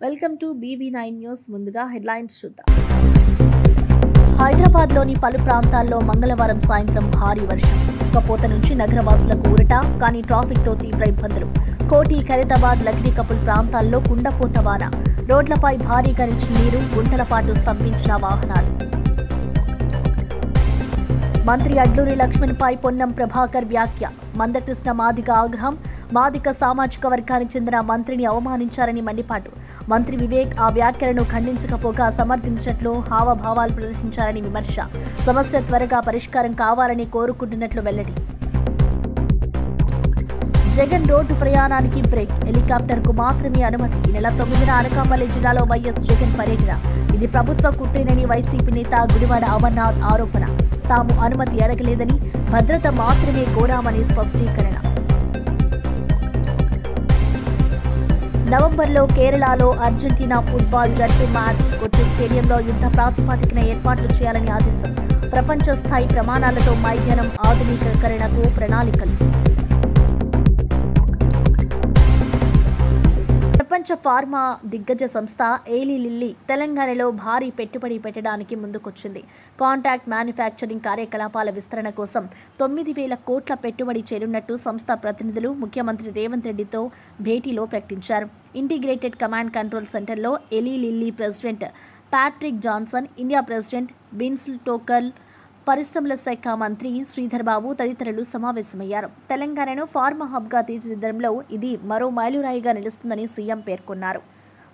Welcome to BB9 news. ముందుగా headlines చూద్దాం. హైదరాబాద్లోని పలు ప్రాంతాల్లో మంగళవారం సాయంత్రం భారీ వర్షం. ఉక్కపోత నుంచి నగరవాసులకు ఊరట, కానీ ట్రాఫిక్తో తీవ్ర ఇబ్బందులు. కోటి, ఖైరతాబాద్, లక్డీకపుల్ ప్రాంతాల్లో కుండపోత వాన. రోడ్లపై భారీగా నిలిచిన నీరు, గుంటల పాటు స్తంభించిన వాహనాలు. మంత్రి అడ్లూరి లక్ష్మణ్పై పొన్నం ప్రభాకర్ వ్యాఖ్య. మందకృష్ణ మాదిగ ఆగ్రహం. మాదిగ సామాజిక వర్గానికి చెందిన మంత్రిని అవమానించారని మండిపాటు. మంత్రి వివేక్ ఆ వ్యాఖ్యలను ఖండించకపోగా సమర్థించినట్లు హావభావాలు ప్రదర్శించారని విమర్శ. సమస్య త్వరగా పరిష్కారం కావాలని కోరుకుంటున్నట్లు వెల్లడి. జగన్ రోడ్డు ప్రయాణానికి బ్రేక్. హెలికాప్టర్కు మాత్రమే అనుమతి. ఈ నెల 9న అనకాపల్లి జిల్లాలో వైఎస్ జగన్ పర్యటన. ఇది ప్రభుత్వ కుట్రేనని వైసీపీ నేత గుడివాడ అమర్నాథ్ ఆరోపణ. తాము అనుమతి అడగలేదని, భద్రత మాత్రమే కోరామని స్పష్టీకరణ. నవంబర్లో కేరళలో అర్జెంటీనా ఫుట్బాల్ జట్టు మ్యాచ్. కొచ్చి స్టేడియంలో యుద్ధ ప్రాతిపదికన ఏర్పాట్లు చేయాలని ఆదేశం. ప్రపంచ స్థాయి ప్రమాణాలతో మైదానం ఆధునీకరణకు ప్రణాళికలు. ప్రపంచ ఫార్మా దిగ్గజ సంస్థ ఏలీ లిల్లీ తెలంగాణలో భారీ పెట్టుబడి పెట్టడానికి ముందుకొచ్చింది. కాంట్రాక్ట్ మ్యానుఫ్యాక్చరింగ్ కార్యకలాపాల విస్తరణ కోసం 9,000 కోట్ల పెట్టుబడి చేరున్నట్టు సంస్థ ప్రతినిధులు ముఖ్యమంత్రి రేవంత్ రెడ్డితో భేటీలో ప్రకటించారు. ఇంటిగ్రేటెడ్ కమాండ్ కంట్రోల్ సెంటర్లో Eli Lilly president Patrick Johnson, India president బిన్స్ల్ టోకల్, పరిశ్రమల శాఖ మంత్రి శ్రీధర్ బాబు తదితరులు సమావేశమయ్యారు. తెలంగాణను ఫార్మా హబ్గా తీర్చిదిద్దడంలో ఇది మరో మైలురాయిగా నిలుస్తుందని సీఎం పేర్కొన్నారు.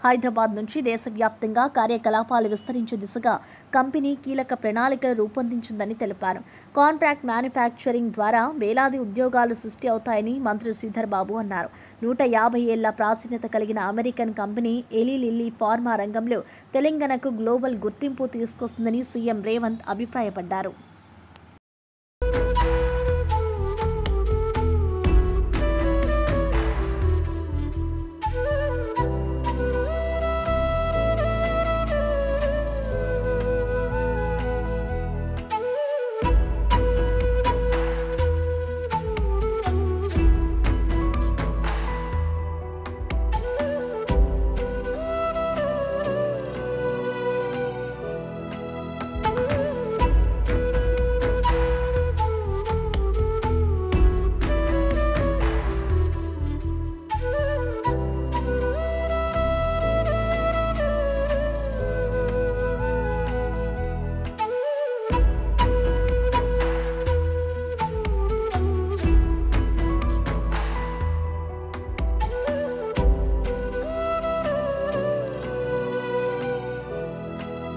హైదరాబాద్ నుంచి దేశవ్యాప్తంగా కార్యకలాపాలు విస్తరించే దిశగా కంపెనీ కీలక ప్రణాళికలు రూపొందించిందని తెలిపారు. కాంట్రాక్ట్ మ్యానుఫ్యాక్చరింగ్ ద్వారా వేలాది ఉద్యోగాలు సృష్టి అవుతాయని మంత్రి శ్రీధర్ బాబు అన్నారు. 150 ఏళ్ల ప్రాచీనత కలిగిన American company Eli lily pharma రంగంలో తెలంగాణకు గ్లోబల్ గుర్తింపు తీసుకొస్తుందని సీఎం రేవంత్ అభిప్రాయపడ్డారు.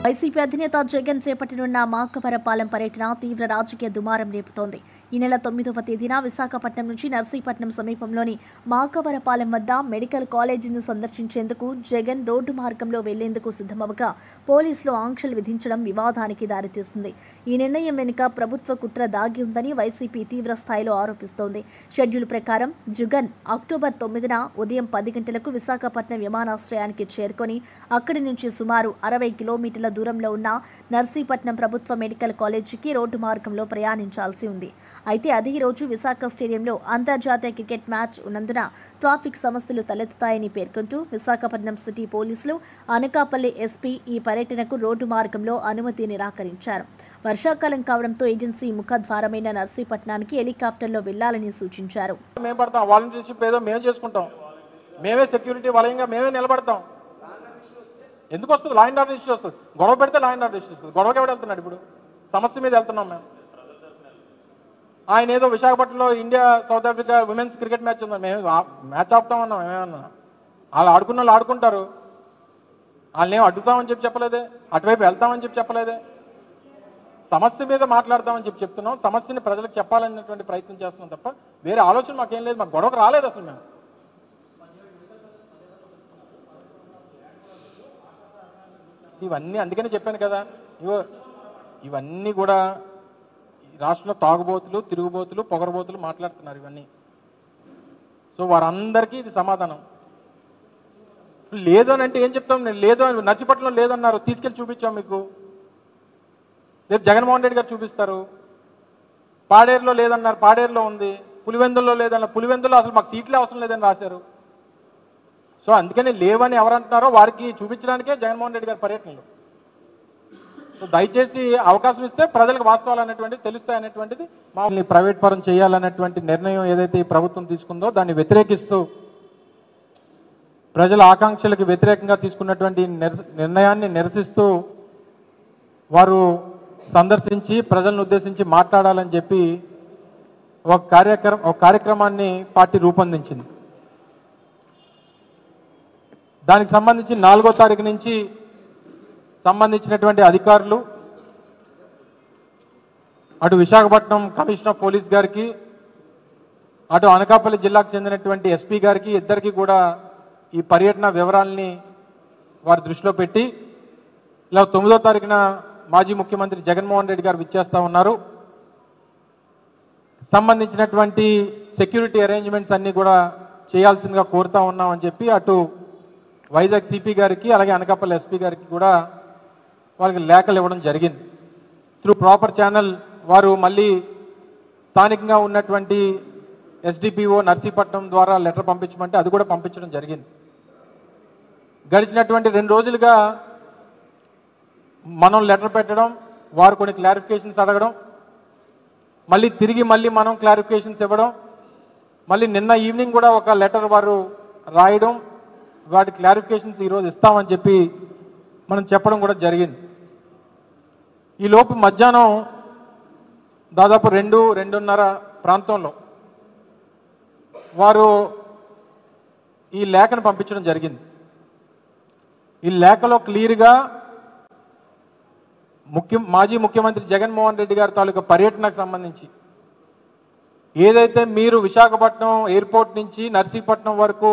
వైసీపీ అధినేత జగన్ చేపట్టనున్న మాకవరపాలెం పర్యటన తీవ్ర రాజకీయ దుమారం రేపుతోంది. ఈ నెల 9వ తేదీన విశాఖపట్నం నుంచి నర్సీపట్నం సమీపంలోని మాకవరపాలెం వద్ద మెడికల్ కాలేజీని సందర్శించేందుకు జగన్ రోడ్డు మార్గంలో వెళ్లేందుకు సిద్ధమవగా పోలీసులు ఆంక్షలు విధించడం వివాదానికి దారితీసింది. ఈ నిర్ణయం వెనుక ప్రభుత్వ కుట్ర దాగి ఉందని వైసీపీ తీవ్ర స్థాయిలో ఆరోపిస్తోంది. షెడ్యూల్ ప్రకారం జగన్ అక్టోబర్ 9న ఉదయం 10 గంటలకు విశాఖపట్నం విమానాశ్రయానికి చేరుకొని అక్కడి నుంచి సుమారు 60 కిలోమీటర్ల దూరంలో ఉన్న నర్సీపట్నం ప్రభుత్వ మెడికల్ కాలేజీకి రోడ్డు మార్గంలో ప్రయాణించాల్సి ఉంది. అయితే అదే రోజు విశాఖ స్టేడియంలో అంతర్జాతీయ క్రికెట్ మ్యాచ్ ఉన్నందున ట్రాఫిక్ సమస్యలు తలెత్తుతాయని పేర్కొంటూ విశాఖపట్నం సిటీ పోలీసులు, అనకాపల్లి ఎస్పీ ఈ పర్యటనకు రోడ్డు మార్గంలో అనుమతి నిరాకరించారు. వర్షాకాలం కావడంతో ఏజెన్సీ ముఖద్వారమైన నర్సీపట్నానికి హెలికాప్టర్లో వెళ్లాలని సూచించారు. మేమే సెక్యూరిటీ వలయంగా మేమే నిలబడతాం. ఎందుకు వస్తుంది? లా అండ్ ఆర్డర్ ఇష్యూ వస్తుంది. గొడవ పెడితే లా అండ్ ఆర్డర్ ఇష్యూ వస్తుంది. గొడవకి ఎవడు వెళ్తున్నాడు? ఇప్పుడు సమస్య మీద వెళ్తున్నాం మేము. ఆయన ఏదో విశాఖపట్నంలో India south Africa women's cricket match ఉందా, మేము మ్యాచ్ ఆపుతామన్నాం. ఏమన్నా వాళ్ళు ఆడుకున్న వాళ్ళు ఆడుకుంటారు. వాళ్ళని ఏం అడ్డుతామని చెప్పలేదే, అటువైపు వెళ్తామని చెప్పలేదే. సమస్య మీద మాట్లాడతామని చెప్తున్నాం. సమస్యని ప్రజలకు చెప్పాలనేటువంటి ప్రయత్నం చేస్తున్నాం తప్ప వేరే ఆలోచన మాకేం లేదు. మాకు గొడవకు రాలేదు అసలు. మేము ఇవన్నీ అందుకనే చెప్పాను కదా, ఇవన్నీ కూడా రాష్ట్రంలో తాగుబోతులు, తిరుగుబోతులు, పొగరబోతులు మాట్లాడుతున్నారు ఇవన్నీ. సో వారందరికీ ఇది సమాధానం. లేదు అని అంటే ఏం చెప్తాం? నేను లేదు అని, నర్సీపట్నంలో లేదన్నారు, తీసుకెళ్ళి చూపించాం మీకు. రేపు జగన్మోహన్ రెడ్డి గారు చూపిస్తారు. పాడేరులో లేదన్నారు, పాడేరులో ఉంది. పులివెందుల్లో లేదన్నారు, పులివెందులో అసలు మాకు సీట్లే అవసరం లేదని రాశారు. సో అందుకని లేవని ఎవరంటున్నారో వారికి చూపించడానికే జగన్మోహన్ రెడ్డి గారి పర్యటనలు. సో దయచేసి అవకాశం ఇస్తే ప్రజలకు వాస్తవాలు అనేటువంటిది తెలుస్తాయి అనేటువంటిది మామూలు ప్రైవేట్ పరం చేయాలన్నటువంటి నిర్ణయం ఏదైతే ఈ ప్రభుత్వం తీసుకుందో దాన్ని వ్యతిరేకిస్తూ ప్రజల ఆకాంక్షలకు వ్యతిరేకంగా తీసుకున్నటువంటి నిర్ణయాన్ని నిరసిస్తూ వారు సందర్శించి ప్రజలను ఉద్దేశించి మాట్లాడాలని చెప్పి ఒక కార్యక్రమాన్ని పార్టీ రూపొందించింది. దానికి సంబంధించి 4వ తారీఖు నుంచి సంబంధించినటువంటి అధికారులు అటు విశాఖపట్నం కమిషనర్ ఆఫ్ పోలీస్ గారికి అటు అనకాపల్లి జిల్లాకు చెందినటువంటి ఎస్పీ గారికి ఇద్దరికి కూడా ఈ పర్యటన వివరాలని వారి దృష్టిలో పెట్టి ఇలా 9వ తారీఖున మాజీ ముఖ్యమంత్రి జగన్మోహన్ రెడ్డి గారు విచ్చేస్తా ఉన్నారు, సంబంధించినటువంటి సెక్యూరిటీ అరేంజ్మెంట్స్ అన్ని కూడా చేయాల్సిందిగా కోరుతా ఉన్నామని చెప్పి అటు వైజాగ్ సిపి గారికి అలాగే అనకాపల్లి ఎస్పీ గారికి కూడా వాళ్ళకి లేఖలు ఇవ్వడం జరిగింది. త్రూ ప్రాపర్ ఛానల్ వారు మళ్ళీ స్థానికంగా ఉన్నటువంటి ఎస్డిపిఓ నర్సీపట్నం ద్వారా లెటర్ పంపించమంటే అది కూడా పంపించడం జరిగింది. గడిచినటువంటి 2 రోజులుగా మనం లెటర్ పెట్టడం, వారు కొన్ని క్లారిఫికేషన్స్ అడగడం, మళ్ళీ తిరిగి మనం క్లారిఫికేషన్స్ ఇవ్వడం, మళ్ళీ నిన్న ఈవినింగ్ కూడా ఒక లెటర్ వారు రాయడం, వాటి క్లారిఫికేషన్స్ ఈరోజు ఇస్తామని చెప్పి మనం చెప్పడం కూడా జరిగింది. ఈ లోపు మధ్యాహ్నం దాదాపు 2-2:30 ప్రాంతంలో వారు ఈ లేఖను పంపించడం జరిగింది. ఈ లేఖలో క్లియర్గా మాజీ ముఖ్యమంత్రి జగన్మోహన్ రెడ్డి గారి తాలూకా పర్యటనకు సంబంధించి ఏదైతే మీరు విశాఖపట్నం ఎయిర్పోర్ట్ నుంచి నర్సీపట్నం వరకు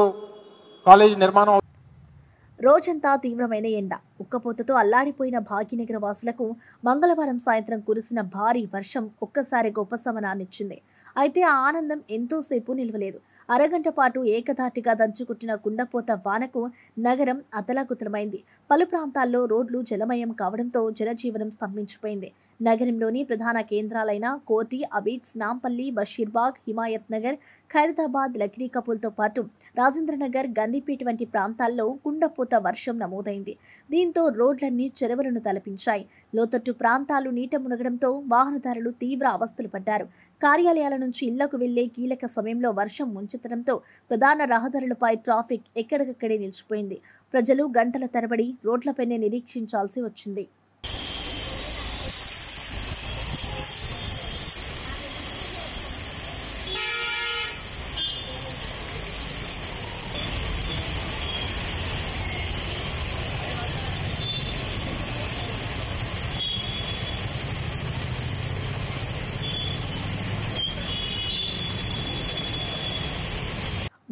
కాలేజీ నిర్మాణం రోజంతా తీవ్రమైన ఎండ, ఉక్కపోతతో అల్లాడిపోయిన భాగ్యనగర వాసులకు మంగళవారం సాయంత్రం కురిసిన భారీ వర్షం ఒక్కసారిగా ఉపశమనాన్నిచ్చింది. అయితే ఆ ఆనందం ఎంతోసేపు నిలవలేదు. అరగంట పాటు ఏకధాటిగా దంచుకుట్టిన కుండపోత వానకు నగరం అతలాకుతలమైంది. పలు ప్రాంతాల్లో రోడ్లు జలమయం కావడంతో జనజీవనం స్తంభించిపోయింది. నగరంలోని ప్రధాన కేంద్రాలైన కోటి, అబీడ్స్, నాంపల్లి, బషీర్బాగ్, హిమాయత్ నగర్, ఖైరతాబాద్, లక్డీ కపూల్తో పాటు రాజేంద్రనగర్, గండిపేట వంటి ప్రాంతాల్లో కుండపోత వర్షం నమోదైంది. దీంతో రోడ్లన్నీ చెరువులను తలపించాయి. లోతట్టు ప్రాంతాలు నీట మునగడంతో వాహనదారులు తీవ్ర అవస్థలు పడ్డారు. కార్యాలయాల నుంచి ఇళ్లకు వెళ్లే కీలక సమయంలో వర్షం ముంచెత్తడంతో ప్రధాన రహదారులపై ట్రాఫిక్ ఎక్కడికక్కడే నిలిచిపోయింది. ప్రజలు గంటల తరబడి రోడ్లపైనే నిరీక్షించాల్సి వచ్చింది.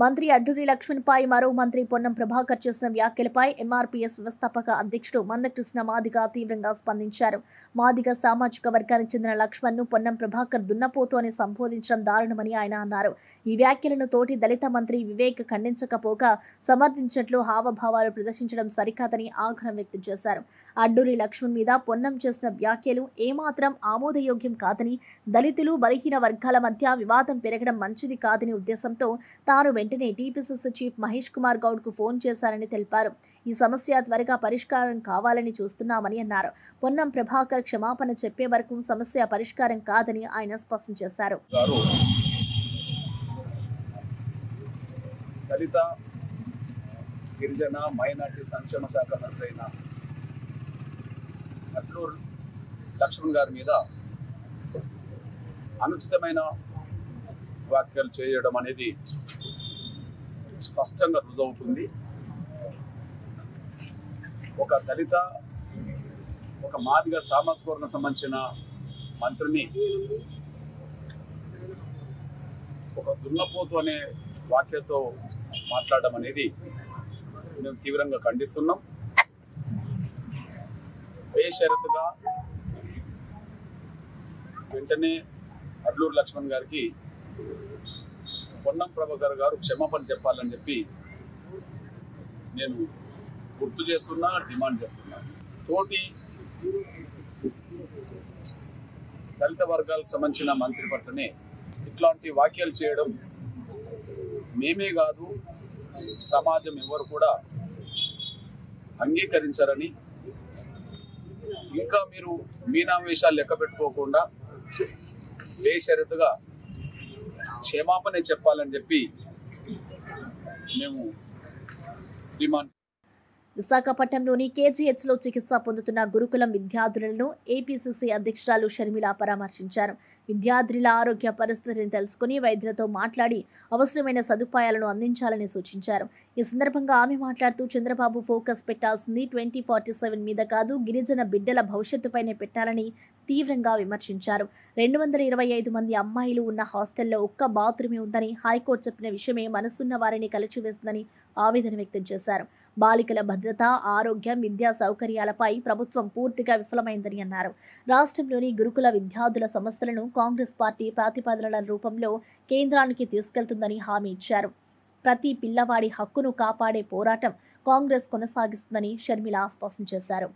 మంత్రి అడ్డూరి లక్ష్మణ్పై మరో మంత్రి పొన్నం ప్రభాకర్ చేసిన వ్యాఖ్యలపై ఎంఆర్పీఎస్ వ్యవస్థాపక అధ్యక్షుడు మందకృష్ణ మాదిగ తీవ్రంగా స్పందించారు. మాదిగ సామాజిక వర్గానికి చెందిన లక్ష్మణ్ను పొన్నం ప్రభాకర్ దున్నపోతు అని సంబోధించడం దారుణమని ఆయన అన్నారు. ఈ వ్యాఖ్యలను తోటి దళిత మంత్రి వివేక్ ఖండించకపోగా సమర్థించినట్లు హావభావాలు ప్రదర్శించడం సరికాదని ఆగ్రహం వ్యక్తం చేశారు. అడ్డూరి లక్ష్మణ్ మీద పొన్నం చేసిన వ్యాఖ్యలు ఏమాత్రం ఆమోదయోగ్యం కాదని, దళితులు బలహీన వర్గాల మధ్య వివాదం పెరగడం మంచిది కాదని ఉద్దేశంతో తాను వెంటనే టీపీసీసీ చీఫ్ మహేష్ కుమార్ గౌడ్కు ఫోన్ చేశారని తెలిపారు. ఈ సమస్య త్వరగా పరిష్కారం కావాలని చూస్తున్నామని అన్నారు. పొన్నం ప్రభాకర్ క్షమాపణ చెప్పే వరకు సమస్య పరిష్కారం కాదని ఆయన స్పష్టం చేశారు. దళిత, గిరిజన, మైనార్టీ సంక్షేమ శాఖ మంత్రి అయిన అడ్లూరు లక్ష్మణ్ గారి మీద అనుచితమైన వ్యాఖ్యలు చేయడం అనేది స్పష్టంగా రుజువుతుంది. ఒక దళిత, ఒక మాదిగ సామాజిక వర్గం సంబంధించిన మంత్రిని ఒక దున్నపోతు అనే వాక్యతో మాట్లాడడం అనేది మేము తీవ్రంగా ఖండిస్తున్నాం. బేషరతుగా వెంటనే అడ్లూరు లక్ష్మణ్ గారికి పొన్నం ప్రభాకర్ గారు క్షమాపణ చెప్పాలని చెప్పి నేను గుర్తు చేస్తున్నా, డిమాండ్ చేస్తున్నా. తోటి దళిత వర్గాలకు సంబంధించిన మంత్రి పట్లనే ఇట్లాంటి వ్యాఖ్యలు చేయడం మేమే కాదు, సమాజం ఎవరు కూడా అంగీకరించారని, ఇంకా మీరు మీనావేశాలు లెక్క పెట్టుకోకుండా బేషరతుగా క్షమాపణ చెప్పాలని చెప్పి మేము డిమాండ్. విశాఖపట్నంలోని కేజీహెచ్లో చికిత్స పొందుతున్న గురుకులం విద్యార్థులను ఏపీసీసీ అధ్యక్షురాలు షర్మిల పరామర్శించారు. విద్యార్థుల ఆరోగ్య పరిస్థితిని తెలుసుకుని వైద్యులతో మాట్లాడి అవసరమైన సదుపాయాలను అందించాలని సూచించారు. ఈ సందర్భంగా ఆమె మాట్లాడుతూ చంద్రబాబు ఫోకస్ పెట్టాల్సింది 2047 మీద కాదు, గిరిజన బిడ్డల భవిష్యత్తుపైనే పెట్టాలని తీవ్రంగా విమర్శించారు. 225 మంది అమ్మాయిలు ఉన్న హాస్టల్లో ఒక్క బాత్రూమే ఉందని హైకోర్టు చెప్పిన విషయమే మనసున్న వారిని కలిచివేస్తుందని ఆవేదన వ్యక్తం చేశారు. బాలికల భద్రత, ఆరోగ్యం, విద్యా సౌకర్యాలపై ప్రభుత్వం పూర్తిగా విఫలమైందని అన్నారు. రాష్ట్రంలోని గురుకుల విద్యార్థుల సమస్యలను కాంగ్రెస్ పార్టీ ప్రతిపాదనల రూపంలో కేంద్రానికి తీసుకెళ్తుందని హామీ ఇచ్చారు. ప్రతి పిల్లవాడి హక్కును కాపాడే పోరాటం కాంగ్రెస్ కొనసాగిస్తుందని షర్మిల స్పష్టం చేశారు.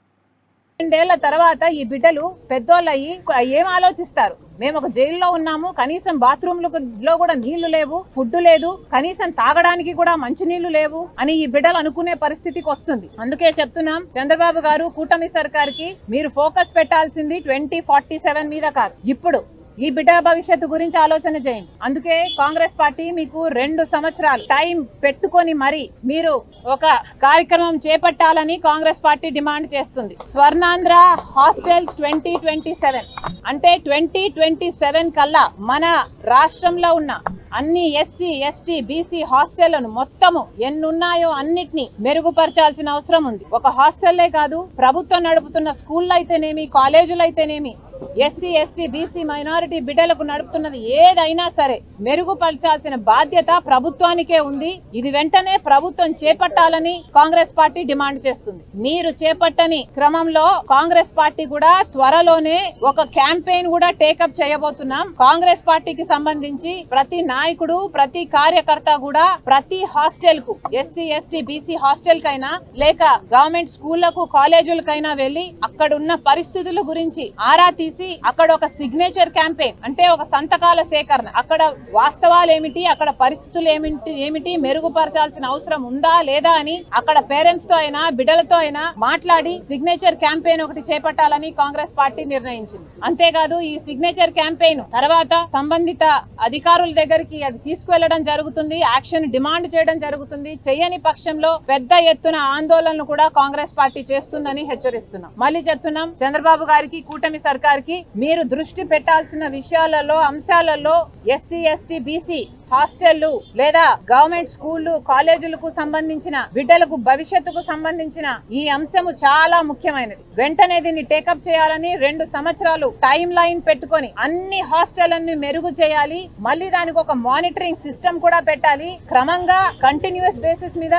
2 ఏళ్ల తర్వాత ఈ బిడ్డలు పెద్దోళ్ళయ్యి ఏం ఆలోచిస్తారు? మేము ఒక జైల్లో ఉన్నాము, కనీసం బాత్రూంలో కూడా నీళ్లు లేవు, ఫుడ్ లేదు, కనీసం తాగడానికి కూడా మంచి నీళ్లు లేవు అని ఈ బిడ్డలు అనుకునే పరిస్థితికి వస్తుంది. అందుకే చెప్తున్నాం, చంద్రబాబు గారు, కూటమి సర్కార్కి మీరు ఫోకస్ పెట్టాల్సింది 2047 మీద కాదు, ఇప్పుడు ఈ బిడ్డ భవిష్యత్తు గురించి ఆలోచన చేయండి. అందుకే కాంగ్రెస్ పార్టీ మీకు 2 సంవత్సరాలు టైం పెట్టుకొని మరి మీరు ఒక కార్యక్రమం చేపట్టాలని కాంగ్రెస్ పార్టీ డిమాండ్ చేస్తుంది. స్వర్ణాంధ్ర హాస్టల్స్ 2027 అంటే 2027 కల్లా మన రాష్ట్రంలో ఉన్న అన్ని ఎస్సీ, ఎస్టీ, బీసీ హాస్టళ్లను మొత్తము ఎన్నున్నాయో అన్నిటినీ మెరుగుపరచాల్సిన అవసరం ఉంది. ఒక హాస్టల్లే కాదు, ప్రభుత్వం నడుపుతున్న స్కూళ్ళు అయితేనేమి, కాలేజీలు అయితేనేమి, ఎస్సీ, ఎస్టీ, బీసీ, మైనారిటీ బిడ్డలకు నడుపుతున్నది ఏదైనా సరే మెరుగుపరచాల్సిన బాధ్యత ప్రభుత్వానికే ఉంది. ఇది వెంటనే ప్రభుత్వం చేపట్టాలని కాంగ్రెస్ పార్టీ డిమాండ్ చేస్తుంది. మీరు చేపట్టని క్రమంలో కాంగ్రెస్ పార్టీ కూడా త్వరలోనే ఒక క్యాంపెయిన్ కూడా టేకప్ చేయబోతున్నాం. కాంగ్రెస్ పార్టీకి సంబంధించి ప్రతి నాయకుడు, ప్రతి కార్యకర్త కూడా ప్రతి హాస్టల్ కు, ఎస్సీ, ఎస్టీ, బీసీ హాస్టల్ కైనా లేక గవర్నమెంట్ స్కూళ్లకు, కాలేజీలకైనా వెళ్లి అక్కడున్న పరిస్థితుల గురించి ఆరా తీసి అక్కడ ఒక సిగ్నేచర్ క్యాంపెయిన్ అంటే ఒక సంతకాల సేకరణ, అక్కడ వాస్తవాలు ఏమిటి, అక్కడ పరిస్థితులు ఏమిటి, మెరుగుపరచాల్సిన అవసరం ఉందా లేదా అని అక్కడ పేరెంట్స్ తో అయినా బిడ్డలతో అయినా మాట్లాడి సిగ్నేచర్ క్యాంపెయిన్ ఒకటి చేపట్టాలని కాంగ్రెస్ పార్టీ నిర్ణయించింది. అంతేకాదు ఈ సిగ్నేచర్ క్యాంపెయిన్ తర్వాత సంబంధిత అధికారుల దగ్గరికి అది తీసుకువెళ్లడం జరుగుతుంది, యాక్షన్ డిమాండ్ చేయడం జరుగుతుంది. చేయని పక్షంలో పెద్ద ఎత్తున ఆందోళనలు కూడా కాంగ్రెస్ పార్టీ చేస్తుందని హెచ్చరిస్తున్నాం. మళ్ళీ చెప్తున్నాం, చంద్రబాబు గారికి, కూటమి సర్కార్కి మీరు దృష్టి పెట్టాల్సిన విషయాలలో, అంశాలలో ఎస్సీ, ఎస్టీ, బీసీ హాస్టళ్లు లేదా గవర్నమెంట్ స్కూళ్లు, కాలేజీలకు సంబంధించిన బిడ్డలకు భవిష్యత్తుకు సంబంధించిన ఈ అంశము చాలా ముఖ్యమైనది. వెంటనే దీన్ని టేకప్ చేయాలని 2 సంవత్సరాలు టైం లైన్ పెట్టుకొని అన్ని హాస్టళ్లను మెరుగు చేయాలి. మళ్ళీ దానికి ఒక మానిటరింగ్ సిస్టమ్ కూడా పెట్టాలి. క్రమంగా కంటిన్యూస్ బేసిస్ మీద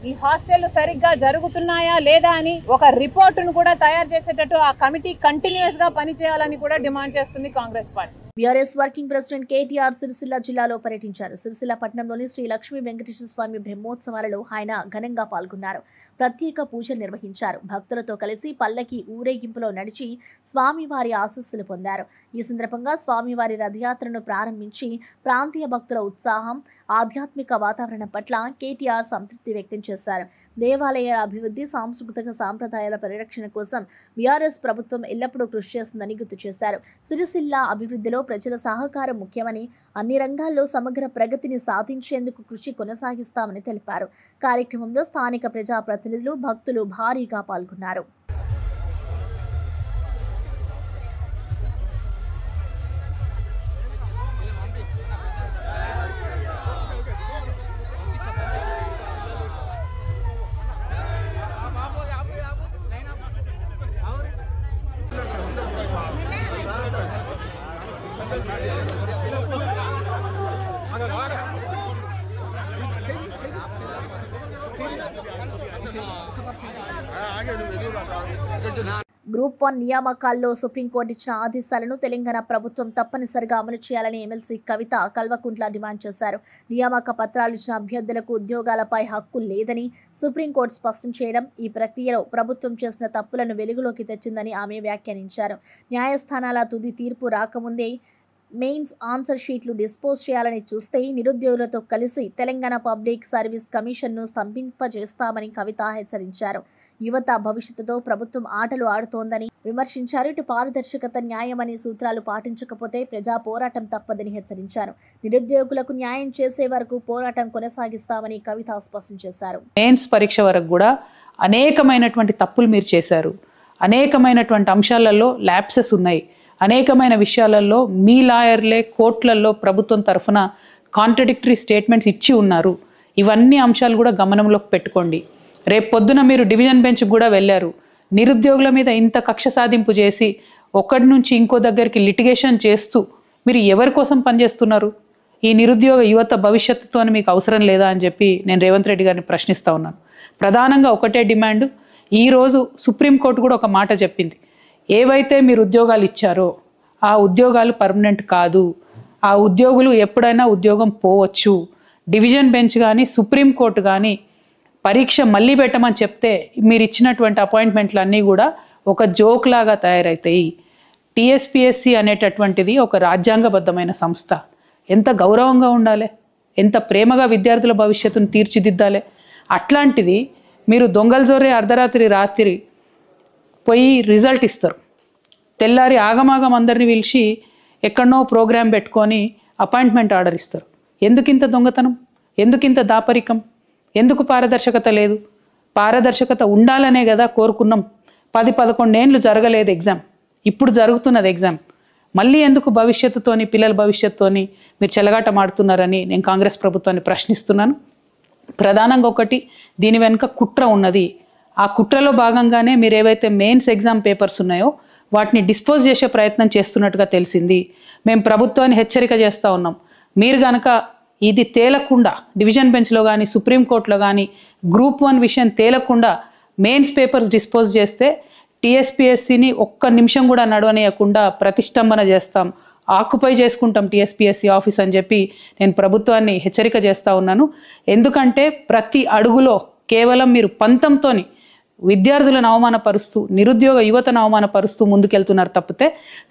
ఈ హాస్టళ్లు సరిగ్గా జరుగుతున్నాయా లేదా అని ఒక రిపోర్టును కూడా తయారు చేసేటట్టు ఆ కమిటీ కంటిన్యూస్ గా పనిచేయాలని కూడా డిమాండ్ చేస్తుంది Congress party. BRS working president KTR Sircilla జిల్లాలో పర్యటించారు. సిరిసిల్ల పట్టణంలోని శ్రీ లక్ష్మీ వెంకటేశ్వర స్వామి బ్రహ్మోత్సవాలలో ఆయన ఘనంగా పాల్గొన్నారు. ప్రత్యేక పూజలు నిర్వహించారు. భక్తులతో కలిసి పల్లకి ఊరేగింపులో నడిచి స్వామివారి ఆశీస్సులు పొందారు. ఈ సందర్భంగా స్వామివారి రథయాత్రను ప్రారంభించి ప్రాంతీయ భక్తుల ఉత్సాహం, ఆధ్యాత్మిక వాతావరణం పట్ల కేటీఆర్ సంతృప్తి వ్యక్తం చేశారు. దేవాలయాల అభివృద్ధి, సాంస్కృతిక సాంప్రదాయాల పరిరక్షణ కోసం బీఆర్ఎస్ ప్రభుత్వం ఎల్లప్పుడూ కృషి చేస్తుందని గుర్తు చేశారు. సిరిసిల్ల అభివృద్ధిలో ప్రజల సహకారం ముఖ్యమని, అన్ని రంగాల్లో సమగ్ర ప్రగతిని సాధించేందుకు కృషి కొనసాగిస్తామని తెలిపారు. కార్యక్రమంలో స్థానిక ప్రజాప్రతినిధులు, భక్తులు భారీగా పాల్గొన్నారు. గ్రూప్ 1 నియామకాల్లో సుప్రీంకోర్టు ఇచ్చిన ఆదేశాలను తెలంగాణ ప్రభుత్వం తప్పనిసరిగా అమలు చేయాలని ఎమ్మెల్సీ కవిత కల్వకుంట్ల డిమాండ్ చేశారు. నియామక పత్రాలు ఇచ్చిన అభ్యర్థులకు ఉద్యోగాలపై హక్కు లేదని సుప్రీంకోర్టు స్పష్టం చేయడం ఈ ప్రక్రియలో ప్రభుత్వం చేసిన తప్పులను వెలుగులోకి తెచ్చిందని ఆమె వ్యాఖ్యానించారు. న్యాయస్థానాల తుది తీర్పు రాకముందే మెయిన్స్ ఆన్సర్ షీట్లు డిస్పోజ్ చేయాలని చూస్తే నిరుద్యోగులతో కలిసి తెలంగాణ పబ్లిక్ సర్వీస్ కమిషన్ను స్తంభింపజేస్తామని కవిత హెచ్చరించారు. యువత భవిష్యత్తుతో ప్రభుత్వం ఆటలు ఆడుతోందని విమర్శించారు. ఇటు పారదర్శకత, న్యాయమని సూత్రాలు పాటించకపోతే ప్రజా పోరాటం తప్పదని హెచ్చరించారు. నిరుద్యోగులకు న్యాయం చేసే వరకు పోరాటం కొనసాగిస్తామని కవిత స్పష్టం చేశారు. మెయిన్స్ పరీక్ష వరకు కూడా అనేకమైనటువంటి తప్పులు మీరు చేశారు. అనేకమైనటువంటి అంశాలలో ల్యాప్సెస్ ఉన్నాయి. అనేకమైన విషయాలలో మీ లాయర్లే కోర్టులలో ప్రభుత్వం తరఫున కాంట్రడిక్టరీ స్టేట్మెంట్స్ ఇచ్చి ఉన్నారు. ఇవన్నీ అంశాలు కూడా గమనంలోకి పెట్టుకోండి. రేపు పొద్దున మీరు డివిజన్ బెంచ్ కూడా వెళ్ళారు. నిరుద్యోగుల మీద ఇంత కక్ష సాధింపు చేసి ఒకటి నుంచి ఇంకో దగ్గరికి లిటిగేషన్ చేస్తూ మీరు ఎవరి కోసం పనిచేస్తున్నారు? ఈ నిరుద్యోగ యువత భవిష్యత్తుతో మీకు అవసరం లేదా అని చెప్పి నేను రేవంత్ రెడ్డి గారిని ప్రశ్నిస్తూ ఉన్నాను. ప్రధానంగా ఒకటే డిమాండ్. ఈరోజు సుప్రీంకోర్టు కూడా ఒక మాట చెప్పింది. ఏవైతే మీరు ఉద్యోగాలు ఇచ్చారో ఆ ఉద్యోగాలు పర్మనెంట్ కాదు. ఆ ఉద్యోగులు ఎప్పుడైనా ఉద్యోగం పోవచ్చు. డివిజన్ బెంచ్ కానీ సుప్రీంకోర్టు కానీ పరీక్ష మళ్ళీ పెట్టమని చెప్తే మీరు ఇచ్చినటువంటి అపాయింట్మెంట్లు అన్నీ కూడా ఒక జోక్ లాగా తయారవుతాయి. టీఎస్పీఎస్సీ అనేటటువంటిది ఒక రాజ్యాంగబద్ధమైన సంస్థ. ఎంత గౌరవంగా ఉండాలి, ఎంత ప్రేమగా విద్యార్థుల భవిష్యత్తును తీర్చిదిద్దాలి. అట్లాంటిది మీరు దొంగల జోరే రాత్రి పోయి రిజల్ట్ ఇస్తారు. తెల్లారి ఆగమాగం అందరిని పిలిచి ఎక్కడనో ప్రోగ్రాం పెట్టుకొని అపాయింట్మెంట్ ఆర్డర్ ఇస్తారు. ఎందుకింత దొంగతనం? ఎందుకింత దాపరికం? ఎందుకు పారదర్శకత లేదు? పారదర్శకత ఉండాలనే కదా కోరుకున్నాం. 10-11 ఏళ్ళు జరగలేదు ఎగ్జామ్, ఇప్పుడు జరుగుతున్నది ఎగ్జామ్. మళ్ళీ ఎందుకు భవిష్యత్తుతోని, పిల్లల భవిష్యత్తుతోని మీరు చెలగాట మాడుతున్నారని నేను కాంగ్రెస్ ప్రభుత్వాన్ని ప్రశ్నిస్తున్నాను. ప్రధానంగా ఒకటి, దీని వెనుక కుట్ర ఉన్నది. ఆ కుట్రలో భాగంగానే మీరు ఏవైతే మెయిన్స్ ఎగ్జామ్ పేపర్స్ ఉన్నాయో వాటిని డిస్పోజ్ చేసే ప్రయత్నం చేస్తున్నట్టుగా తెలిసింది. మేము ప్రభుత్వాన్ని హెచ్చరిక చేస్తూ ఉన్నాం. మీరు కనుక ఇది తేలకుండా డివిజన్ బెంచ్లో కానీ సుప్రీంకోర్టులో కానీ గ్రూప్ 1 విషయం తేలకుండా మెయిన్స్ పేపర్స్ డిస్పోజ్ చేస్తే టీఎస్పీఎస్సీని ఒక్క నిమిషం కూడా నడవనీయకుండా ప్రతిష్టంభన చేస్తాం, ఆక్యుపై చేసుకుంటాం టీఎస్పీఎస్సీ ఆఫీస్ అని చెప్పి నేను ప్రభుత్వాన్ని హెచ్చరిక చేస్తూ ఉన్నాను. ఎందుకంటే ప్రతి అడుగులో కేవలం మీరు పంతంతోని విద్యార్థులను అవమానపరుస్తూ, నిరుద్యోగ యువతను అవమానపరుస్తూ ముందుకెళ్తున్నారు తప్పితే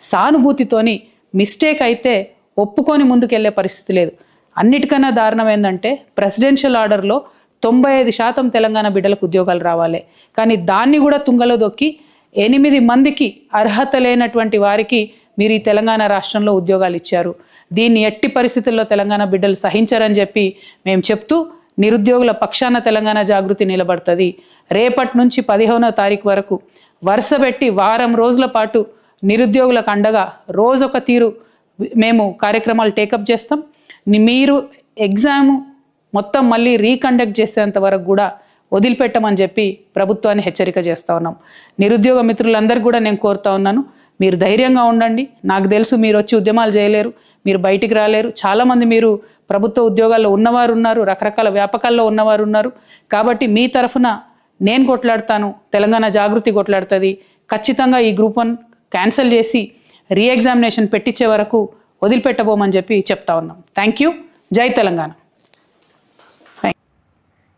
సానుభూతితోని మిస్టేక్ అయితే ఒప్పుకొని ముందుకెళ్లే పరిస్థితి లేదు. అన్నిటికన్నా దారుణం ఏంటంటే ప్రెసిడెన్షియల్ ఆర్డర్లో 95% తెలంగాణ బిడ్డలకు ఉద్యోగాలు రావాలి. కానీ దాన్ని కూడా తుంగలో దొక్కి 8 మందికి అర్హత లేనటువంటి వారికి మీరు ఈ తెలంగాణ రాష్ట్రంలో ఉద్యోగాలు ఇచ్చారు. దీన్ని ఎట్టి పరిస్థితుల్లో తెలంగాణ బిడ్డలు సహించారని చెప్పి మేము చెప్తూ నిరుద్యోగుల పక్షాన తెలంగాణ జాగృతి నిలబడుతుంది. రేపటి నుంచి 15వ తారీఖు వరకు వరుస పెట్టి వారం రోజుల పాటు నిరుద్యోగులకు అండగా రోజొక తీరు మేము కార్యక్రమాలు టేకప్ చేస్తాం. మీరు ఎగ్జామ్ మొత్తం మళ్ళీ రీకండక్ట్ చేసేంత వరకు కూడా వదిలిపెట్టమని చెప్పి ప్రభుత్వాన్ని హెచ్చరిక చేస్తూ ఉన్నాం. నిరుద్యోగ మిత్రులందరికీ కూడా నేను కోరుతా ఉన్నాను, మీరు ధైర్యంగా ఉండండి. నాకు తెలుసు మీరు వచ్చి ఉద్యమాలు చేయలేరు, మీరు బయటికి రాలేరు. చాలామంది మీరు ప్రభుత్వ ఉద్యోగాల్లో ఉన్నవారు ఉన్నారు, రకరకాల వ్యాపకాల్లో ఉన్నవారు ఉన్నారు. కాబట్టి మీ తరఫున నేను కొట్లాడతాను, తెలంగాణ జాగృతి కొట్లాడుతుంది. ఖచ్చితంగా ఈ గ్రూప్ 1 క్యాన్సిల్ చేసి రీఎగ్జామినేషన్ పెట్టించే వరకు వదిలిపెట్టబోమని చెప్పి చెప్తా ఉన్నాం. Thank you. జై తెలంగాణ.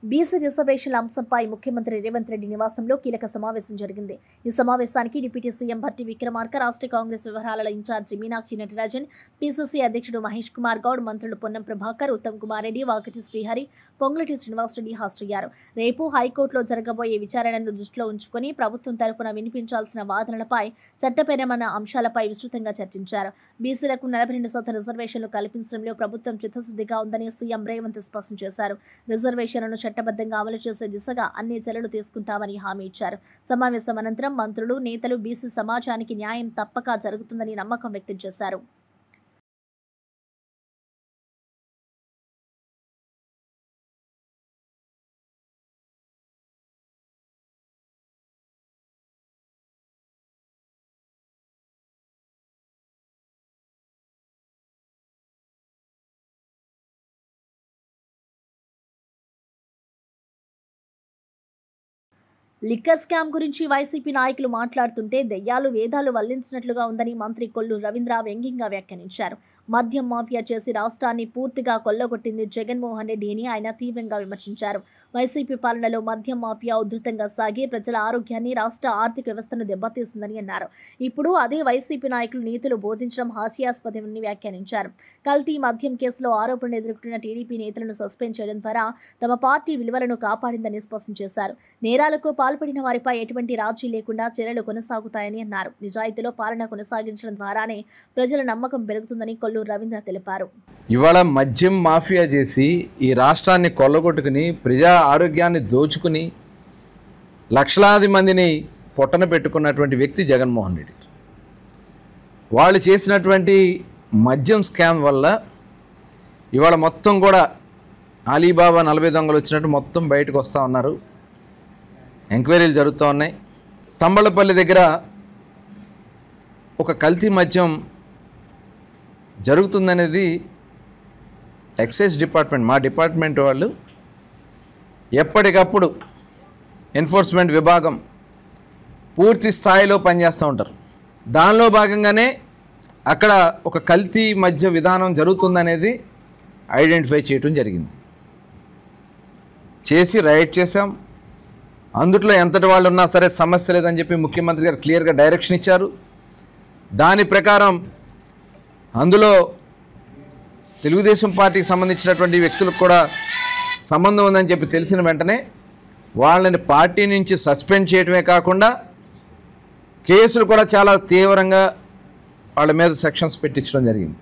బీసీ రిజర్వేషన్ల అంశంపై ముఖ్యమంత్రి రేవంత్ రెడ్డి నివాసంలో కీలక సమావేశం జరిగింది. ఈ సమావేశానికి డిప్యూటీ సీఎం భట్టి విక్రమార్క, రాష్ట్ర కాంగ్రెస్ వ్యవహారాల ఇన్ఛార్జి మీనాక్షి నటరాజన్, పీసీసీ అధ్యక్షుడు మహేష్ కుమార్ గౌడ్, మంత్రులు పొన్నం ప్రభాకర్, ఉత్తమ్ కుమార్ రెడ్డి, వాకటి శ్రీహరి, పొంగులటి శ్రీనివాసరెడ్డి హాజరయ్యారు. రేపు హైకోర్టులో జరగబోయే విచారణను దృష్టిలో ఉంచుకొని ప్రభుత్వం తరపున వినిపించాల్సిన వాదనలపై, చట్టపరమైన అంశాలపై విస్తృతంగా చర్చించారు. బీసీలకు 42% రిజర్వేషన్లు కల్పించడంలో ప్రభుత్వం చిత్తశుద్ధిగా ఉందని సీఎం రేవంత్ స్పష్టం చేశారు. రిజర్వేషన్లను చట్టబద్ధంగా అమలు చేసే దిశగా అన్ని చర్యలు తీసుకుంటామని హామీ ఇచ్చారు. సమావేశం అనంతరం మంత్రులు, నేతలు బీసీ సమాజానికి న్యాయం తప్పక జరుగుతుందని నమ్మకం వ్యక్తం చేశారు. లిక్కర్ స్కామ్ గురించి వైసీపీ నాయకులు మాట్లాడుతుంటే దెయ్యాలు వేదాలు వల్లించినట్లుగా ఉందని మంత్రి కొల్లు రవీంద్ర వ్యంగ్యంగా వ్యాఖ్యానించారు. మద్యం మాఫియా చేసి రాష్ట్రాన్ని పూర్తిగా కొల్లగొట్టింది జగన్మోహన్ రెడ్డి అని ఆయన తీవ్రంగా విమర్శించారు. వైసీపీ పాలనలో మద్యం మాఫియా ఉధృతంగా సాగి ప్రజల ఆరోగ్యాన్ని, రాష్ట్ర ఆర్థిక వ్యవస్థను దెబ్బతీస్తుందని అన్నారు. ఇప్పుడు అదే వైసీపీ నాయకులు నీతులు బోధించడం హాస్యాస్పదమని వ్యాఖ్యానించారు. కల్తీ మద్యం కేసులో ఆరోపణలు ఎదుర్కొంటున్న టీడీపీ నేతలను సస్పెండ్ చేయడం ద్వారా తమ పార్టీ విలువలను కాపాడిందని స్పష్టం చేశారు. నేరాలకు పాల్పడిన వారిపై ఎటువంటి రాజీ లేకుండా చర్యలు కొనసాగుతాయని అన్నారు. నిజాయితీలో పాలన కొనసాగించడం ద్వారానే ప్రజల నమ్మకం పెరుగుతుందని కొల్లూరు రవీంద్ర తెలిపారు. ఇవాళ మద్యం మాఫియా చేసి ఈ రాష్ట్రాన్ని కొల్లగొట్టుకుని ప్రజా ఆరోగ్యాన్ని దోచుకుని లక్షలాది మందిని పొట్టన పెట్టుకున్నటువంటి వ్యక్తి జగన్మోహన్ రెడ్డి. వాళ్ళు చేసినటువంటి మద్యం స్కామ్ వల్ల ఇవాళ మొత్తం కూడా అలీబాబా 40 దొంగలు వచ్చినట్టు మొత్తం బయటకు వస్తూ ఉన్నారు. ఎంక్వైరీలు జరుగుతూ ఉన్నాయి. తంబళ్ళపల్లి దగ్గర ఒక కల్తీ మద్యం జరుగుతుందనేది ఎక్సైజ్ డిపార్ట్మెంట్, మా డిపార్ట్మెంట్ వాళ్ళు ఎప్పటికప్పుడు ఎన్ఫోర్స్మెంట్ విభాగం పూర్తి స్థాయిలో పనిచేస్తూ ఉంటారు. దానిలో భాగంగానే అక్కడ ఒక కల్తీ మద్య విధానం జరుగుతుందనేది ఐడెంటిఫై చేయటం జరిగింది. చేసి రైడ్ చేశాం. అందుట్లో ఎంతటి వాళ్ళు ఉన్నా సరే సమస్య లేదని చెప్పి ముఖ్యమంత్రి గారు క్లియర్గా డైరెక్షన్ ఇచ్చారు. దాని ప్రకారం అందులో తెలుగుదేశం పార్టీకి సంబంధించినటువంటి వ్యక్తులకు కూడా సంబంధం ఉందని చెప్పి తెలిసిన వెంటనే వాళ్ళని పార్టీ నుంచి సస్పెండ్ చేయడమే కాకుండా కేసులు కూడా చాలా తీవ్రంగా వాళ్ళ మీద సెక్షన్స్ పెట్టించడం జరిగింది.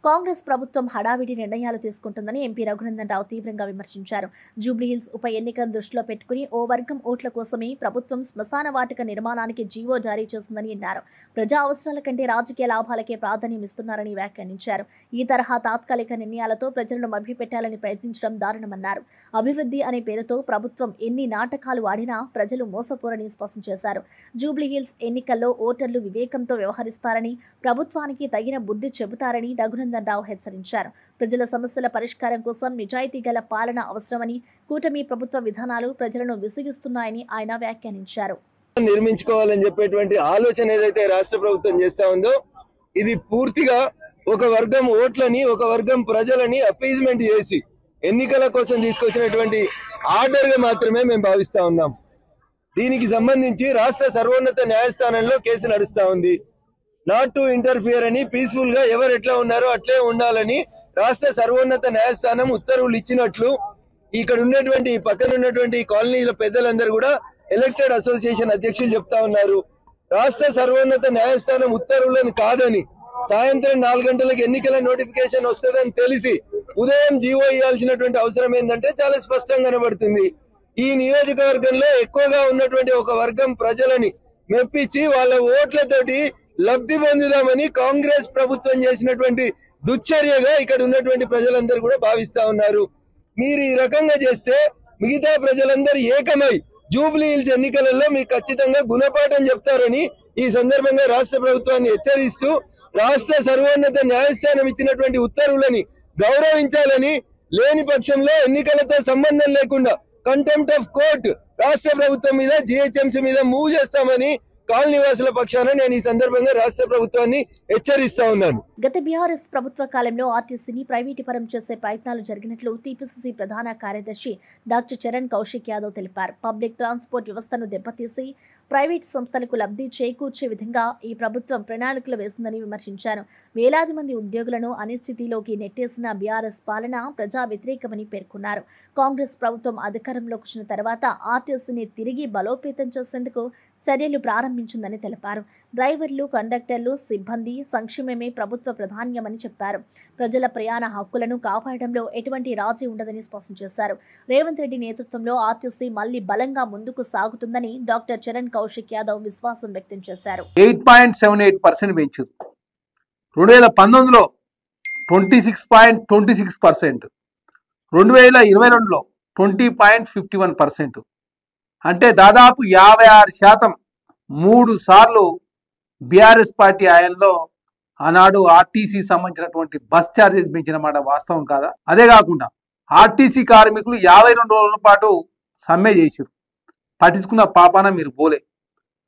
కాంగ్రెస్ ప్రభుత్వం హడావిడి నిర్ణయాలు తీసుకుంటుందని ఎంపీ రఘునందన్ రావు తీవ్రంగా విమర్శించారు. జూబ్లీహిల్స్ ఉప ఎన్నికను దృష్టిలో పెట్టుకుని ఓ వర్గం ఓట్ల కోసమే ప్రభుత్వం శ్మశాన వాటిక నిర్మాణానికి జీవో జారీ చేసిందని అన్నారు. ప్రజా అవసరాల కంటే రాజకీయ లాభాలకే ప్రాధాన్యం ఇస్తున్నారని వ్యాఖ్యానించారు. ఈ తరహా తాత్కాలిక నిర్ణయాలతో ప్రజలను మభ్యపెట్టాలని ప్రయత్నించడం దారుణమన్నారు. అభివృద్ధి అనే పేరుతో ప్రభుత్వం ఎన్ని నాటకాలు ఆడినా ప్రజలు మోసపోరని స్పష్టం చేశారు. జూబ్లీహిల్స్ ఎన్నికల్లో ఓటర్లు వివేకంతో వ్యవహరిస్తారని, ప్రభుత్వానికి తగిన బుద్ధి చెబుతారని రఘునందన్ రావు హెచ్చరించారు. ప్రజల సమస్యల పరిష్కారం కోసం నిజాయితీ గల పాలన అవసరమని, కూటమి ప్రభుత్వ విధానాలు ప్రజలను విసిగిస్తున్నాయని ఆయన వ్యాఖ్యానించారు. నిర్మించుకోవాలని చెప్పేటువంటి ఆలోచన ఏదైతే రాష్ట్ర ప్రభుత్వం చేస్తా ఉందో ఇది పూర్తిగా ఒక వర్గం ఓట్లని, ఒక వర్గం ప్రజలని అపీజ్మెంట్ చేసి ఎన్నికల కోసం తీసుకొచ్చినటువంటి ఆర్డర్ గా మాత్రమే మేము భావిస్తా ఉన్నాం. దీనికి సంబంధించి రాష్ట్ర సర్వోన్నత న్యాయస్థానంలో కేసు నడుస్తా ఉంది. నాట్ టు ఇంటర్ఫియర్ అని, పీస్ఫుల్ గా ఎవరు ఎట్లా ఉన్నారో అట్లే ఉండాలని రాష్ట్ర సర్వోన్నత న్యాయస్థానం ఉత్తర్వులు ఇచ్చినట్లు ఇక్కడ ఉన్నటువంటి పక్కన ఉన్నటువంటి కాలనీల పెద్దలందరూ కూడా ఎలక్టెడ్ అసోసియేషన్ అధ్యక్షులు చెప్తా ఉన్నారు. రాష్ట్ర సర్వోన్నత న్యాయస్థానం ఉత్తర్వులను కాదని, సాయంత్రం 4 గంటలకు ఎన్నికల నోటిఫికేషన్ వస్తుందని తెలిసి ఉదయం జీవో ఇవ్వాల్సినటువంటి అవసరం ఏంటంటే చాలా స్పష్టంగా కనబడుతుంది. ఈ నియోజకవర్గంలో ఎక్కువగా ఉన్నటువంటి ఒక వర్గం ప్రజలని మెప్పించి వాళ్ళ ఓట్లతోటి లబ్ధి పొందుదామని కాంగ్రెస్ ప్రభుత్వం చేసినటువంటి దుశ్చర్యగా ఇక్కడ ఉన్నటువంటి ప్రజలందరూ కూడా భావిస్తా ఉన్నారు. మీరు ఈ రకంగా చేస్తే మిగతా ప్రజలందరూ ఏకమై జూబ్లీహిల్స్ ఎన్నికలలో మీకు ఖచ్చితంగా గుణపాఠం చెప్తారని ఈ సందర్భంగా రాష్ట్ర ప్రభుత్వాన్ని హెచ్చరిస్తూ రాష్ట్ర సర్వోన్నత న్యాయస్థానం ఇచ్చినటువంటి ఉత్తర్వులని గౌరవించాలని, లేని పక్షంలో ఎన్నికలతో సంబంధం లేకుండా కంటెంప్ట్ ఆఫ్ కోర్ట్ రాష్ట్ర ప్రభుత్వం మీద, జిహెచ్ఎంసీ మీద మూవ్ చేస్తామని కాలనీవాసుల పక్షాన నేను ఈ సందర్భంగా రాష్ట్ర ప్రభుత్వాన్ని హెచ్చరిస్తా ఉన్నాను. గత బీఆర్ఎస్ ప్రభుత్వ కాలంలో ఆర్టీసీని ప్రైవేటీకరణ చేసే ప్రయత్నాలు జరిగినట్లు టీపీసీసీ ప్రధాన కార్యదర్శి డాక్టర్ చరణ్ కౌశిక్ యాదవ్ తెలిపారు. పబ్లిక్ ట్రాన్స్పోర్ట్ వ్యవస్థను దెబ్బతీసి ప్రైవేట్ సంస్థలకు లబ్ధి చేకూర్చే విధంగా ఈ ప్రభుత్వం ప్రణాళికలు వేసిందని విమర్శించారు. వేలాది మంది ఉద్యోగులను అనిశ్చితిలోకి నెట్టేసిన బీఆర్ఎస్ పాలన ప్రజా వ్యతిరేకమని పేర్కొన్నారు. కాంగ్రెస్ ప్రభుత్వం అధికారంలోకి వచ్చిన తర్వాత ఆర్టీసీని తిరిగి బలోపేతం చేసేందుకు చర్యలు ప్రారంభించిందని తెలిపారు. డ్రైవర్లు, కండక్టర్లు, సిబ్బంది సంక్షేమమే ప్రభుత్వ ప్రాధాన్యమని చెప్పారు. ప్రజల ప్రయాణ హక్కులను కాపాడడంలో ఎటువంటి రాజీ ఉండదని స్పష్టం చేశారు. రేవంత్ రెడ్డి నేతృత్వంలో ఆర్టీసీ మళ్లీ బలంగా ముందుకు సాగుతుందని డాక్టర్ చరణ్ కౌశిక్ యాదవ్ విశ్వాసం వ్యక్తం చేశారు. 8.78% పెంచారు. 2019లో 26.26%, 2022లో 20.51%, అంటే దాదాపు 56%, 3 సార్లు బీఆర్ఎస్ పార్టీ ఆయనలో ఆనాడు ఆర్టీసీ సంబంధించినటువంటి బస్ ఛార్జెస్ పెంచిన మాట వాస్తవం కాదా? అదే కాకుండా ఆర్టీసీ కార్మికులు 52 రోజుల పాటు సమ్మె చేశారు. పట్టించుకున్న పాపాన మీరు పోలే.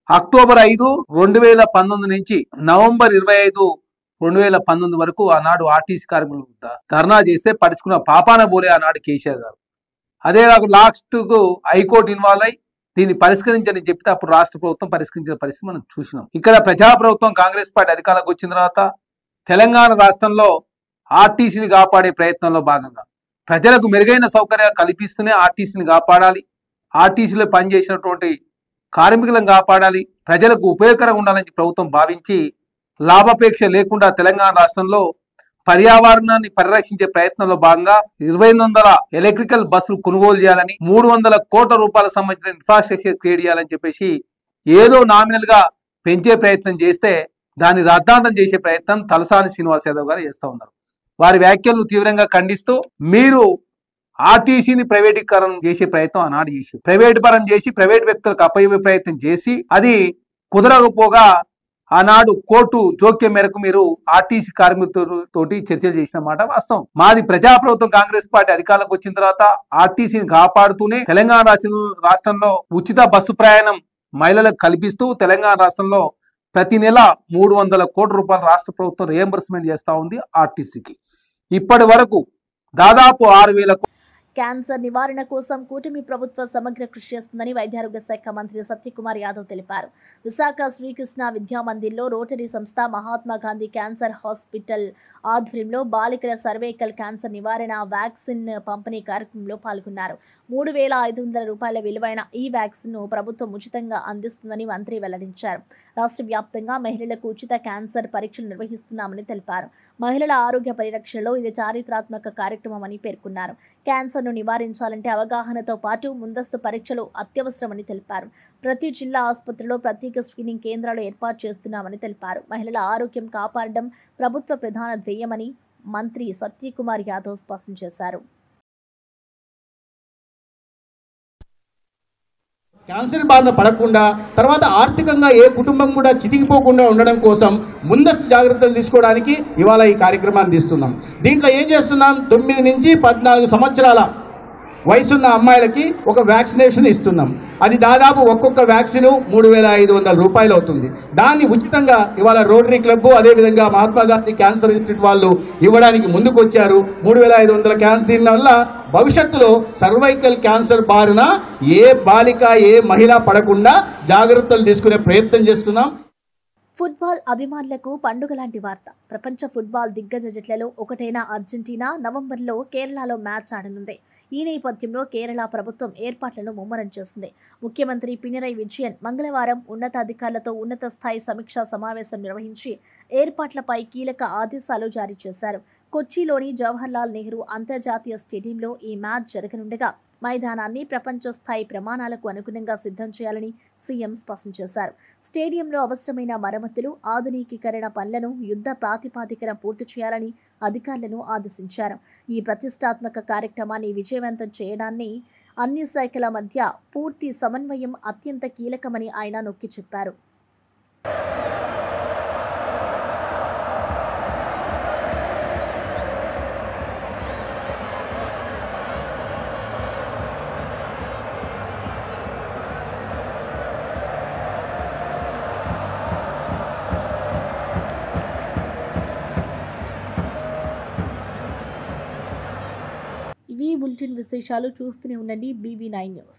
అక్టోబర్ 5, 2019 నుంచి నవంబర్ 25 2019 వరకు ఆనాడు ఆర్టీసీ కార్మికులు ధర్నా చేస్తే పడుచుకున్న పాపాన పోలే ఆనాడు కేసీఆర్ గారు. అదే లాస్ట్కు హైకోర్టు ఇన్వాల్వ్ అయి దీన్ని పరిష్కరించని చెప్తే అప్పుడు రాష్ట్ర ప్రభుత్వం పరిష్కరించిన పరిస్థితి మనం చూసినాం. ఇక్కడ ప్రజాప్రభుత్వం కాంగ్రెస్ పార్టీ అధికారంలోకి వచ్చిన తర్వాత తెలంగాణ రాష్ట్రంలో ఆర్టీసీని కాపాడే ప్రయత్నంలో భాగంగా ప్రజలకు మెరుగైన సౌకర్యాలు కల్పిస్తూనే ఆర్టీసీని కాపాడాలి, ఆర్టీసీలో పనిచేసినటువంటి కార్మికులను కాపాడాలి, ప్రజలకు ఉపయోగకరంగా ఉండాలని ప్రభుత్వం భావించి లాభాపేక్ష లేకుండా తెలంగాణ రాష్ట్రంలో పర్యావరణాన్ని పరిరక్షించే ప్రయత్నంలో భాగంగా 2,500 ఎలక్ట్రికల్ బస్సులు కొనుగోలు చేయాలని, 300 కోట్ల రూపాయలకు సంబంధించిన ఇన్ఫ్రాస్ట్రక్చర్ క్రియేట్ చేయాలని చెప్పేసి ఏదో నామినల్ గా పెంచే ప్రయత్నం చేస్తే దాన్ని రద్దాంతం చేసే ప్రయత్నం తలసాని శ్రీనివాస్ యాదవ్ గారు చేస్తూ ఉన్నారు. వారి వ్యాఖ్యలను తీవ్రంగా ఖండిస్తూ మీరు ఆర్టీసీని ప్రైవేటీకరణ చేసే ప్రయత్నం ఆనాడు చేసి ప్రైవేట్ పరం చేసి ప్రైవేట్ వ్యక్తులకు అప్పయ్యే ప్రయత్నం చేసి అది కుదరకపోగా ఆనాడు కోర్టు జోక్యం మేరకు మీరు ఆర్టీసీ కార్మికులతోటి చర్చలు చేసిన మాట వాస్తవం. మాది ప్రజాప్రభుత్వం కాంగ్రెస్ పార్టీ అధికారంలోకి వచ్చిన తర్వాత ఆర్టీసీని కాపాడుతూనే తెలంగాణ రాష్ట్రంలో ఉచిత బస్సు ప్రయాణం మహిళలకు కల్పిస్తూ తెలంగాణ రాష్ట్రంలో ప్రతి నెల 300 కోట్ల రూపాయలు రాష్ట్ర ప్రభుత్వం రియంబర్స్మెంట్ చేస్తూ ఉంది ఆర్టీసీకి. ఇప్పటి వరకు దాదాపు 6,000 క్యాన్సర్ నివారణ కోసం కూటమి ప్రభుత్వ సమగ్ర కృషి చేస్తుందని వైద్యారోగ్య శాఖ మంత్రి సత్యకుమార్ యాదవ్ తెలిపారు. విశాఖ శ్రీకృష్ణ విద్యామందిర్లో రోటరీ సంస్థ, మహాత్మా గాంధీ క్యాన్సర్ హాస్పిటల్ ఆధ్వర్యంలో బాలికల సర్వైకల్ క్యాన్సర్ నివారణ వ్యాక్సిన్ పంపిణీ కార్యక్రమంలో పాల్గొన్నారు. 3,500 రూపాయల విలువైన ఈ వ్యాక్సిన్ను ప్రభుత్వం ఉచితంగా అందిస్తుందని మంత్రి వెల్లడించారు. రాష్ట్ర వ్యాప్తంగా మహిళలకు ఉచిత క్యాన్సర్ పరీక్షలు నిర్వహిస్తున్నామని తెలిపారు. మహిళల ఆరోగ్య పరిరక్షణలో ఇది చారిత్రాత్మక కార్యక్రమమని పేర్కొన్నారు. క్యాన్సర్ను నివారించాలంటే అవగాహనతో పాటు ముందస్తు పరీక్షలు అత్యవసరమని తెలిపారు. ప్రతి జిల్లా ఆసుపత్రిలో ప్రత్యేక స్క్రీనింగ్ కేంద్రాలు ఏర్పాటు చేస్తున్నామని తెలిపారు. మహిళల ఆరోగ్యం కాపాడడం ప్రభుత్వ ప్రధాన ధ్యేయమని మంత్రి సత్యకుమార్ యాదవ్ స్పష్టం చేశారు. క్యాన్సర్ బారిన పడకుండా తర్వాత ఆర్థికంగా ఏ కుటుంబం కూడా చితికిపోకుండా ఉండడం కోసం ముందస్తు జాగ్రత్తలు తీసుకోవడానికి ఇవాళ ఈ కార్యక్రమాన్ని తీస్తున్నాం. దీంట్లో ఏం చేస్తున్నాం, 9 నుంచి 14 సంవత్సరాల వయసున్న అమ్మాయిలకి ఒక వ్యాక్సినేషన్ ఇస్తున్నాం. అది దాదాపు ఒక్కొక్క వ్యాక్సిన్ 3,500 రూపాయలు అవుతుంది. దాన్ని ఉచితంగా ఇవాళ రోటరీ క్లబ్ అదేవిధంగా మహాత్మా గాంధీ క్యాన్సర్ ఇన్స్టిట్యూట్ వాళ్ళు ఇవ్వడానికి ముందుకు వచ్చారు. 3,500 క్యాన్సర్ వల్ల భవిష్యత్తులో సర్వైకల్ క్యాన్సర్ బారిన ఏ బాలిక ఏ మహిళ పడకుండా జాగ్రత్తలు తీసుకునే ప్రయత్నం చేస్తున్నాం. ఫుట్బాల్ అభిమానులకు పండుగ లాంటి వార్త. ప్రపంచ ఫుట్బాల్ దిగ్గజ జట్లలో ఒకటైన అర్జెంటీనా నవంబర్లో కేరళలో మ్యాచ్ ఆడనుంది. ఈ నేపథ్యంలో కేరళ ప్రభుత్వం ఏర్పాట్లను ముమ్మరం చేసింది. ముఖ్యమంత్రి పినరయి విజయన్ మంగళవారం ఉన్నతాధికారులతో ఉన్నత స్థాయి సమీక్షా సమావేశం నిర్వహించి ఏర్పాట్లపై కీలక ఆదేశాలు జారీ చేశారు. కొచ్చిలోని జవహర్లాల్ నెహ్రూ అంతర్జాతీయ స్టేడియంలో ఈ మ్యాచ్ జరగనుండగా మైదానాన్ని ప్రపంచ స్థాయి ప్రమాణాలకు అనుగుణంగా సిద్ధం చేయాలని సీఎం స్పష్టం చేశారు. స్టేడియంలో అవసరమైన మరమ్మతులు, ఆధునికీకరణ పనులను యుద్ధ ప్రాతిపాదికన పూర్తి చేయాలని అధికారులను ఆదేశించారు. ఈ ప్రతిష్టాత్మక కార్యక్రమాన్ని విజయవంతం చేయడాన్ని అన్ని శాఖల మధ్య పూర్తి సమన్వయం అత్యంత కీలకమని ఆయన నొక్కి చెప్పారు. ఇవి బులెటిన్ విశేషాలు. చూస్తూనే ఉండండి BB9 న్యూస్.